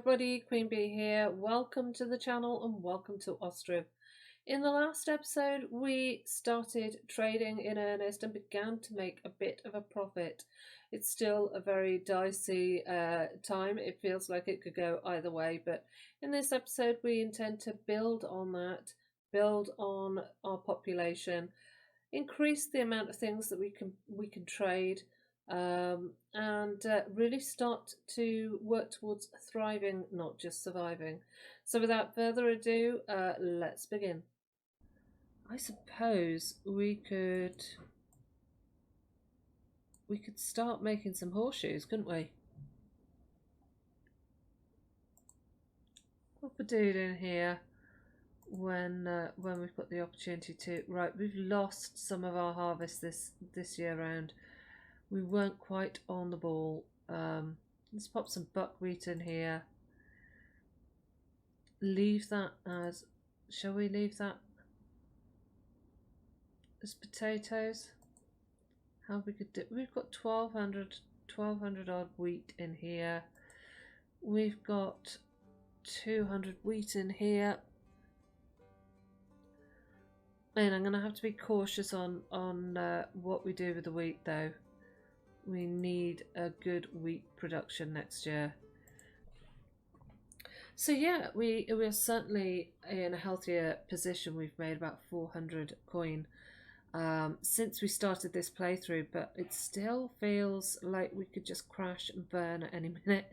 everybody, Queen Bee here. Welcome to the channel and welcome to Ostriv. In the last episode we started trading in earnest and began to make a bit of a profit. It's still a very dicey time. It feels like it could go either way, but in this episode we intend to build on that, build on our population, increase the amount of things that we can trade, and really start to work towards thriving, not just surviving. So without further ado, let's begin. I suppose we could start making some horseshoes, couldn't we? Pop a dude in here when we've got the opportunity to. Right, we've lost some of our harvest this year round. We weren't quite on the ball. Let's pop some buckwheat in here. Leave that as, shall we leave that as potatoes? How we could do, we've got 1200 odd wheat in here. We've got 200 wheat in here. And I'm going to have to be cautious on what we do with the wheat though. We need a good wheat production next year. So yeah, we are certainly in a healthier position. We've made about 400 coin since we started this playthrough, but it still feels like we could just crash and burn at any minute.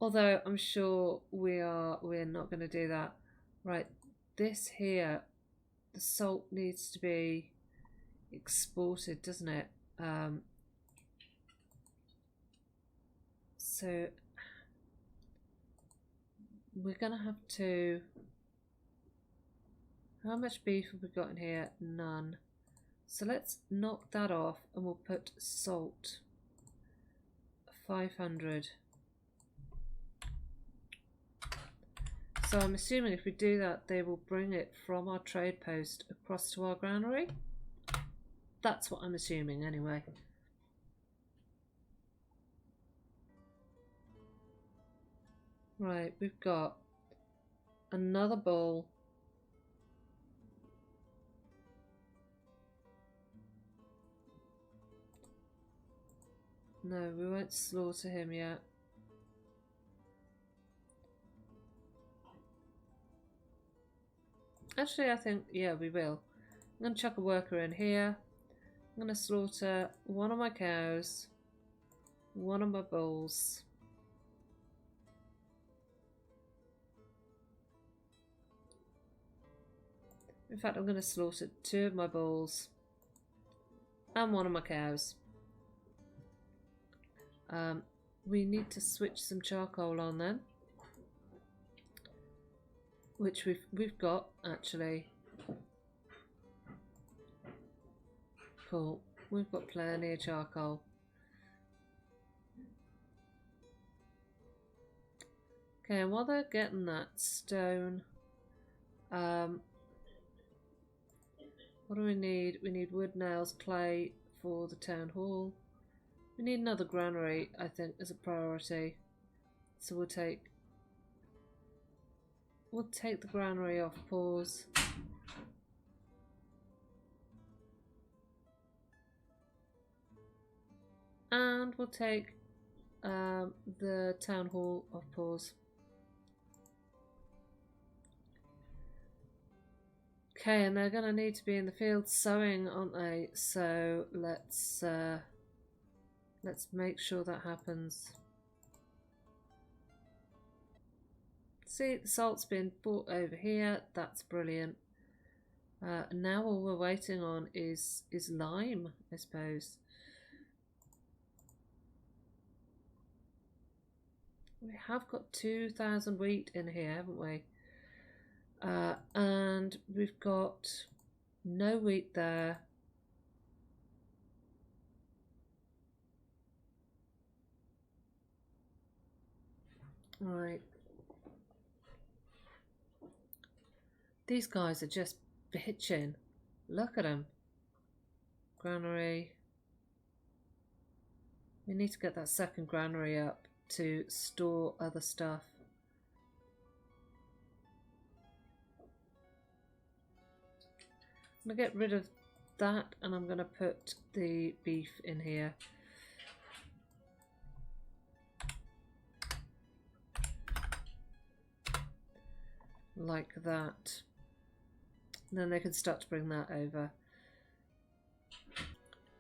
Although I'm sure we're not going to do that. Right, this here, the salt needs to be exported, doesn't it? So we're gonna have to, how much beef have we got in here? None. So let's knock that off and we'll put salt, 500. So I'm assuming if we do that, they will bring it from our trade post across to our granary. That's what I'm assuming anyway. Right, we've got another bull. No, we won't slaughter him yet. Actually, I think, yeah, we will. I'm going to chuck a worker in here. I'm going to slaughter one of my cows, one of my bulls. In fact, I'm going to slaughter 2 of my bulls and 1 of my cows. We need to switch some charcoal on then, which we've got actually. Cool. We've got plenty of charcoal. Okay, and while they're getting that stone, what do we need? We need wood, nails, clay for the town hall. We need another granary, I think, as a priority. So we'll take the granary off pause. And we'll take the town hall off pause. Okay, and they're going to need to be in the field sowing, aren't they? So let's make sure that happens. See, the salt's been brought over here. That's brilliant. Now all we're waiting on is lime, I suppose. We have got 2,000 wheat in here, haven't we? And we've got no wheat there. Right. These guys are just bitching. Look at them. Granary. We need to get that second granary up. to store other stuff. I'm going to get rid of that, and I'm going to put the beef in here. Like that. And then they can start to bring that over.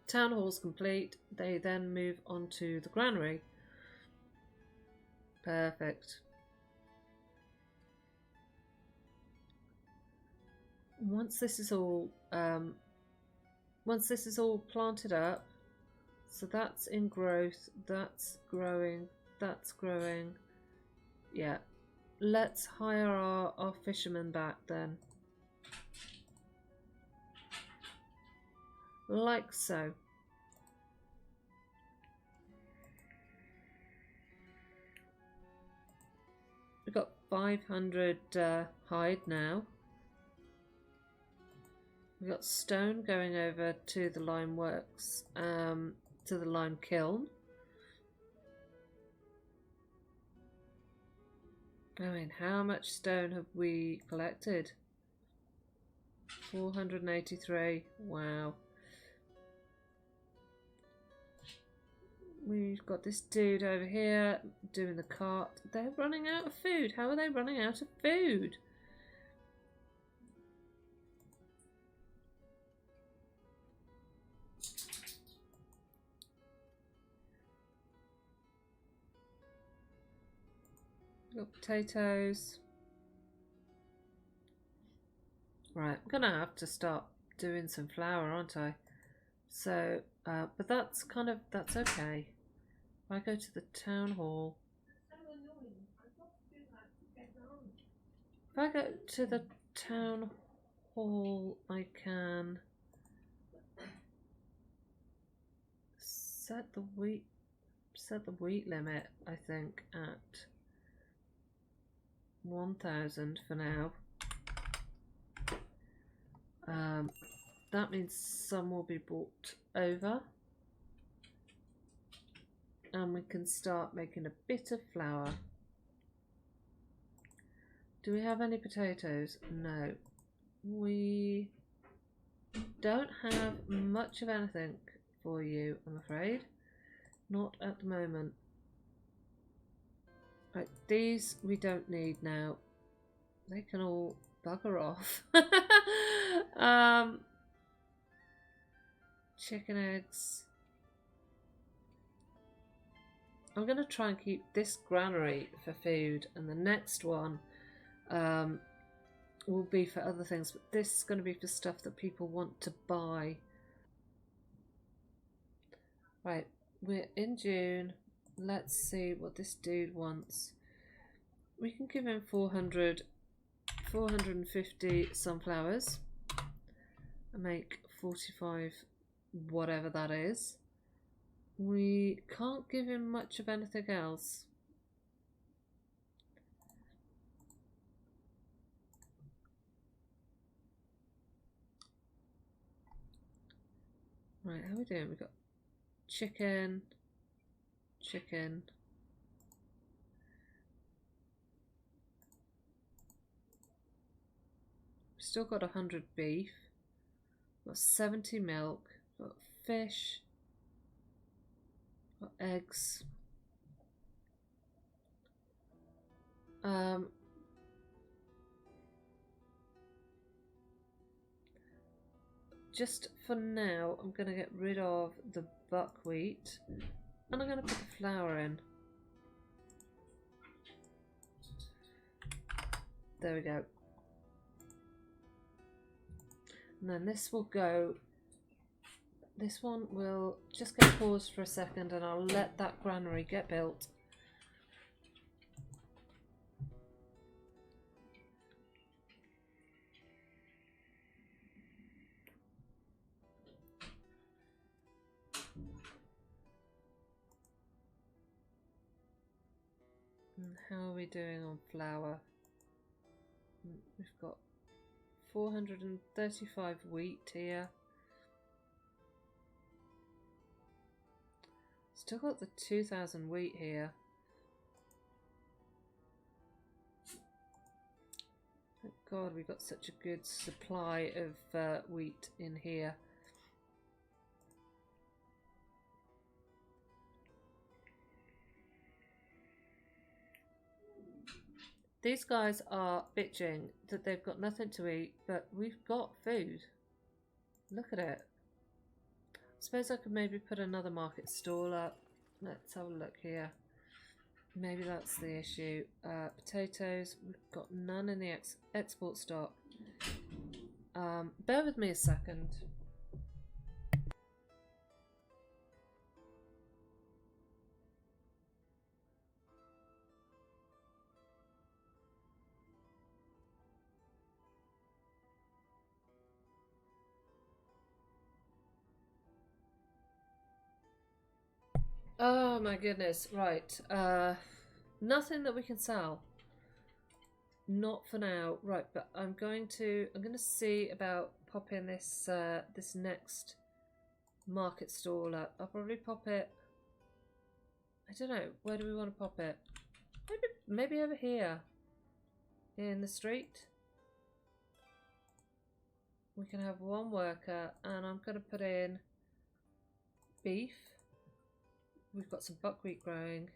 Town hall's complete. They then move on to the granary. Perfect. Once this is all planted up, so that's in growth, that's growing, that's growing. Yeah, let's hire our fishermen back then. Like so. We've got 500 hide now. We've got stone going over to the lime works, to the lime kiln. I mean, how much stone have we collected? 483. Wow. We've got this dude over here doing the cart. They're running out of food. How are they running out of food? We've got potatoes. Right, I'm gonna have to start doing some flour, aren't I? So, but that's okay. If I go to the town hall. If I go to the town hall, I can set the wheat limit, I think, at 1,000 for now. That means some will be brought over, and we can start making a bit of flour. Do we have any potatoes? No. We don't have much of anything for you, I'm afraid. Not at the moment. Right, these we don't need now. They can all bugger off. Chicken eggs. I'm going to try and keep this granary for food, and the next one will be for other things, but this is going to be for stuff that people want to buy. Right, we're in June. Let's see what this dude wants. We can give him 450 sunflowers and make 45 whatever that is. We can't give him much of anything else. Right, how are we doing? We've got chicken. Still got 100 beef. Got 70 milk. Got fish. Got eggs. Just for now, I'm going to get rid of the buckwheat, and I'm going to put the flour in. There we go. And then this will go, this one will just get paused for a second, and I'll let that granary get built. And how are we doing on flour? We've got 435 wheat here. Still got the 2,000 wheat here. God, we've got such a good supply of wheat in here. These guys are bitching that they've got nothing to eat, but we've got food. Look at it. I suppose I could maybe put another market stall up. Let's have a look here. Maybe that's the issue. Potatoes, we've got none in the export stock. Bear with me a second. Oh my goodness, right. Nothing that we can sell. Not for now. Right, but I'm going to see about popping this this next market stall up. I'll probably pop it, I don't know, where do we want to pop it? Maybe over here. In the street. We can have one worker, and I'm gonna put in beef. We've got some buckwheat growing.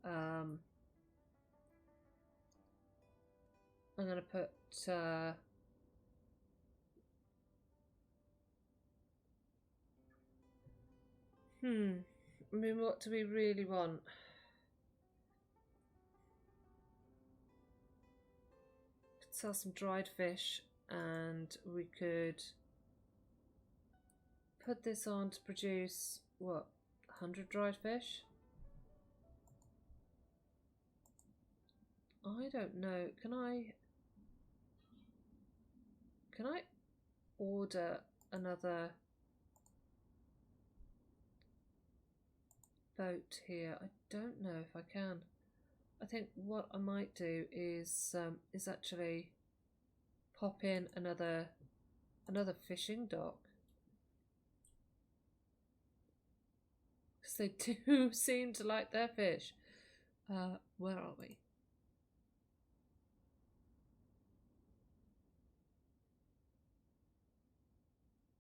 I'm going to put I mean, what do we really want? Could sell some dried fish, and we could put this on to produce what, 100 dried fish? I don't know. Can I order another boat here? I don't know if I can. I think what I might do is actually pop in another fishing dock, because they do seem to like their fish. Where are we?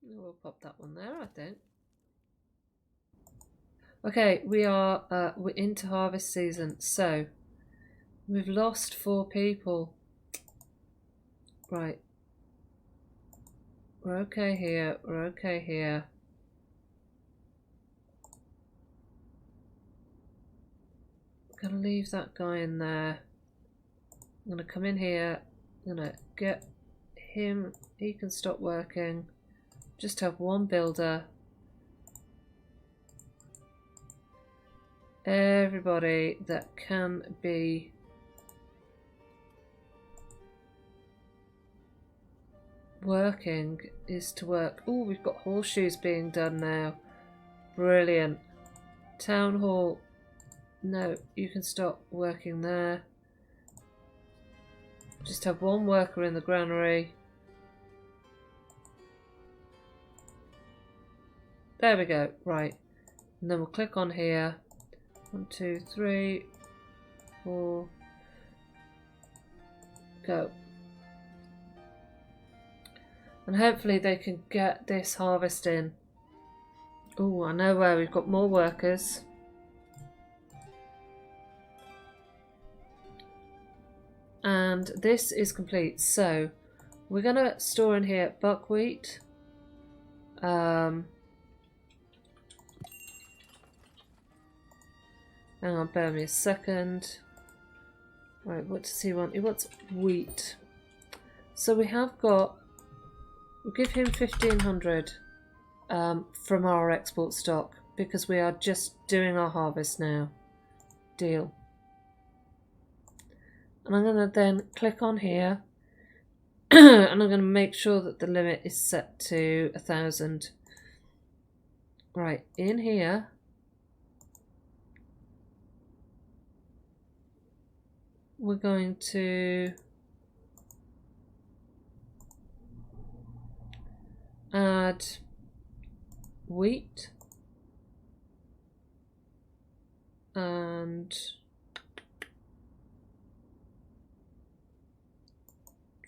We'll pop that one there, I think. Okay, we're into harvest season, so we've lost 4 people. Right. We're okay here. We're okay here. I'm gonna leave that guy in there. I'm gonna come in here. I'm gonna get him. He can stop working. Just have one builder. Everybody that can be working is to work. Oh, we've got horseshoes being done now. Brilliant. Town hall. No, you can stop working there. Just have one worker in the granary. There we go. Right. And then we'll click on here. 1, 2, 3, 4. Go. And hopefully they can get this harvest in. Oh, I know where we've got more workers. And this is complete. So we're going to store in here buckwheat. Hang on, bear me a second. Right, what does he want? He wants wheat. So we have got, we'll give him 1,500 from our export stock, because we are just doing our harvest now. Deal. And I'm going to then click on here and I'm going to make sure that the limit is set to 1,000. Right, in here we're going to add wheat and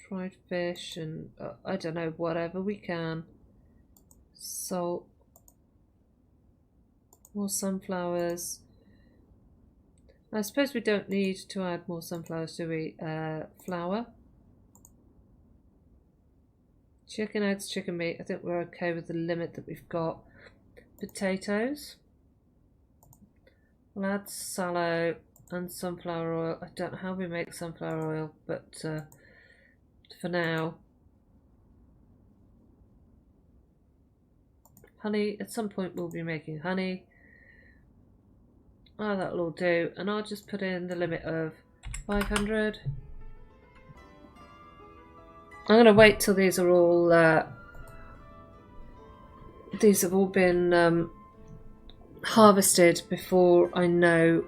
fried fish and I don't know, whatever we can. Salt. More sunflowers. I suppose we don't need to add more sunflowers, do we? Flour. Chicken eggs, chicken meat. I think we're okay with the limit that we've got. Potatoes. We'll add sallow and sunflower oil. I don't know how we make sunflower oil, but for now. Honey. At some point we'll be making honey. Oh, that'll all do. And I'll just put in the limit of 500. I'm going to wait till these are all... these have all been harvested before I know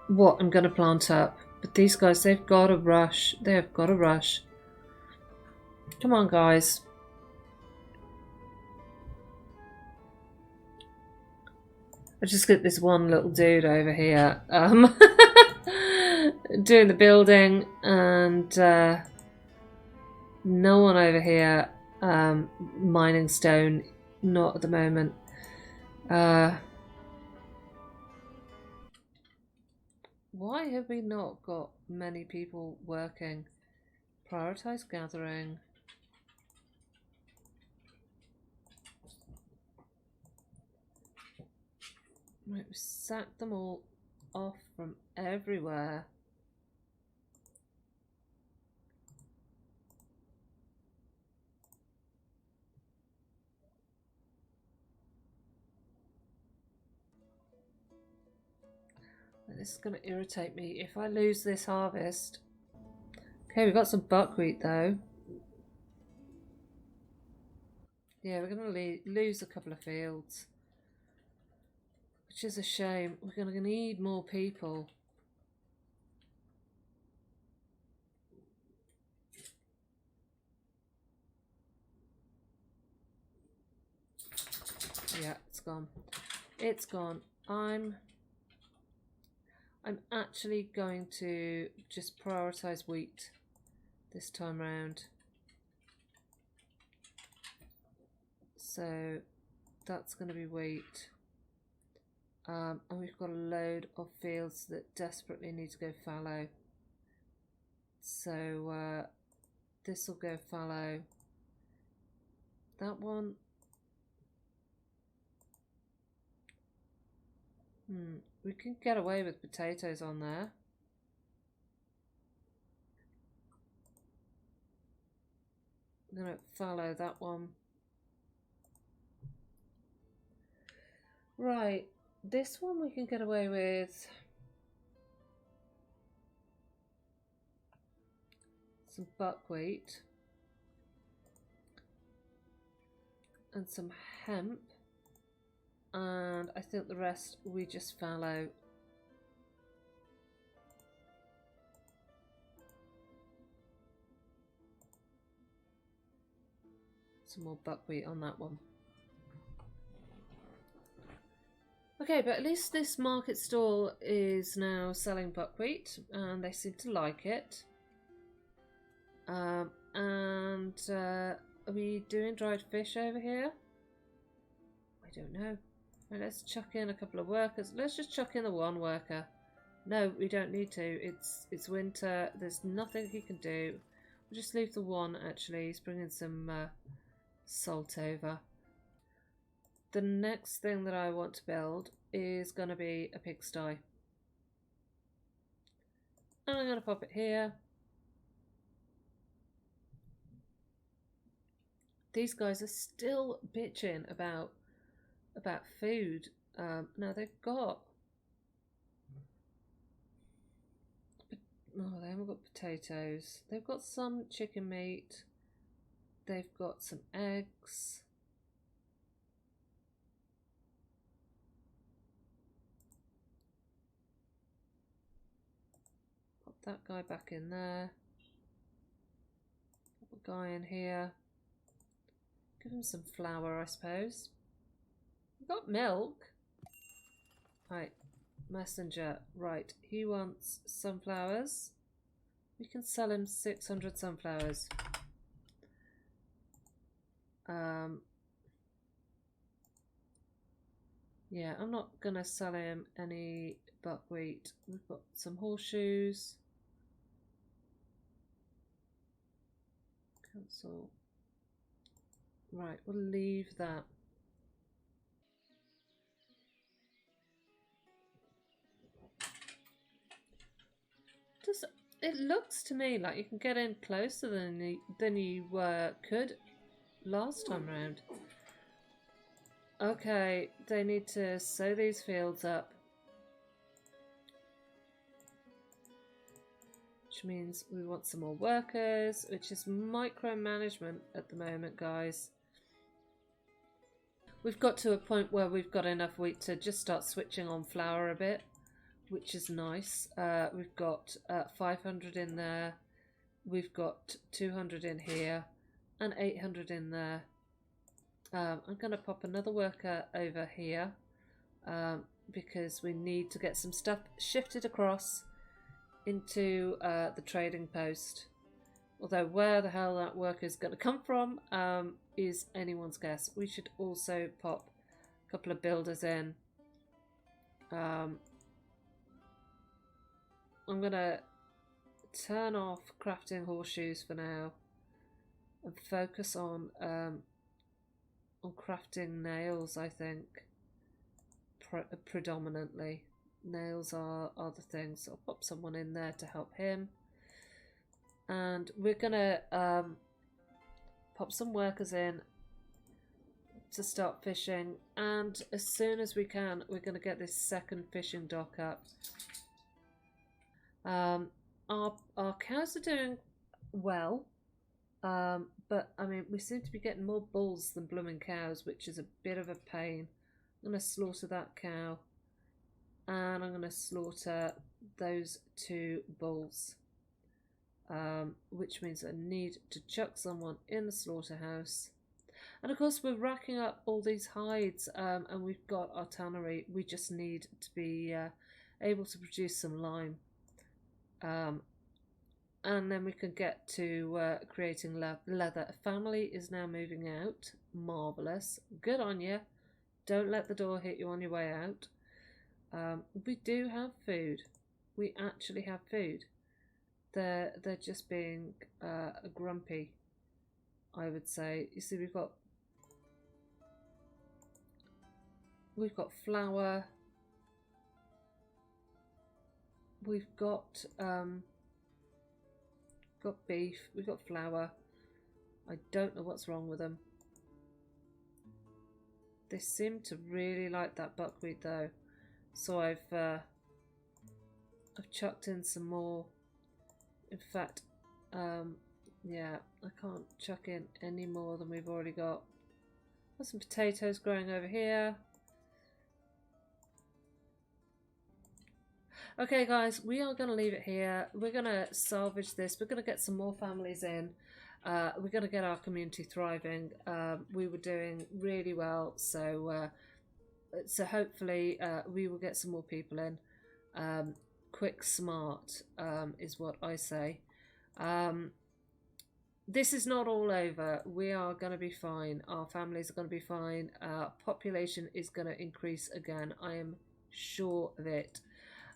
what I'm going to plant up. But these guys, they've got to rush. They have got to rush. Come on, guys. I just get this one little dude over here doing the building, and no one over here mining stone. Not at the moment. Why have we not got many people working? Prioritize gathering. Right, we sacked them all off from everywhere. This is going to irritate me if I lose this harvest. Okay, we've got some buckwheat though. Yeah, we're going to lose a couple of fields, which is a shame. We're going to need more people. Yeah, it's gone. It's gone. I'm actually going to just prioritise wheat this time round. So that's going to be wheat. And we've got a load of fields that desperately need to go fallow. So this will go fallow. That one. We can get away with potatoes on there. I'm going to fallow that one. Right, this one we can get away with some buckwheat and some hemp. And I think the rest we just fallow. Some more buckwheat on that one. Okay, but at least this market stall is now selling buckwheat and they seem to like it. Are we doing dried fish over here? I don't know. Right, let's chuck in a couple of workers. Let's just chuck in the one worker. No, we don't need to. It's winter. There's nothing he can do. We'll just leave the one, actually. He's bringing some salt over. The next thing that I want to build is going to be a pigsty. And I'm going to pop it here. These guys are still bitching about food. Now they've got... No, they haven't got potatoes. They've got some chicken meat. They've got some eggs. Pop that guy back in there. Pop a guy in here. Give him some flour, I suppose. We've got milk. Right, messenger. Right, he wants sunflowers. We can sell him 600 sunflowers. Yeah, I'm not gonna sell him any buckwheat. We've got some horseshoes. Cancel. Right, we'll leave that. It looks to me like you can get in closer than you could last time round. Okay, they need to sow these fields up. Which means we want some more workers, which is micromanagement at the moment, guys. We've got to a point where we've got enough wheat to just start switching on flour a bit, which is nice. We've got 500 in there. We've got 200 in here and 800 in there. I'm going to pop another worker over here because we need to get some stuff shifted across into the trading post. Although where the hell that worker is going to come from is anyone's guess. We should also pop a couple of builders in. I'm going to turn off crafting horseshoes for now and focus on crafting nails, I think, predominantly. Nails are the thing, so I'll pop someone in there to help him. And we're going to pop some workers in to start fishing. And as soon as we can, we're going to get this second fishing dock up. Our cows are doing well. But I mean, we seem to be getting more bulls than blooming cows, which is a bit of a pain. I'm going to slaughter that cow. And I'm going to slaughter those 2 bulls. Which means I need to chuck someone in the slaughterhouse. And of course we're racking up all these hides and we've got our tannery. We just need to be able to produce some lime. And then we can get to creating leather. A family is now moving out. Marvellous. Good on you. Don't let the door hit you on your way out. We do have food. We actually have food. They're just being grumpy, I would say. You see, we've got flour. We've got beef. We've got flour. I don't know what's wrong with them. They seem to really like that buckwheat though, so I've chucked in some more. In fact, yeah, I can't chuck in any more than we've already got. Got some potatoes growing over here. Okay guys, we are going to leave it here. We're going to salvage this. We're going to get some more families in. We're going to get our community thriving. We were doing really well, so hopefully we will get some more people in. Quick, smart is what I say. This is not all over. We are going to be fine. Our families are going to be fine. Our population is going to increase again. I am sure of it.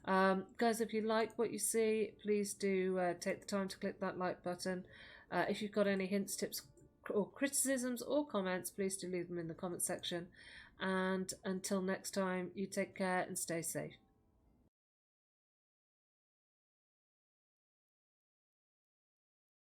Guys, if you like what you see, please do take the time to click that like button. If you've got any hints, tips or criticisms or comments, please do leave them in the comment section. And until next time, you take care and stay safe.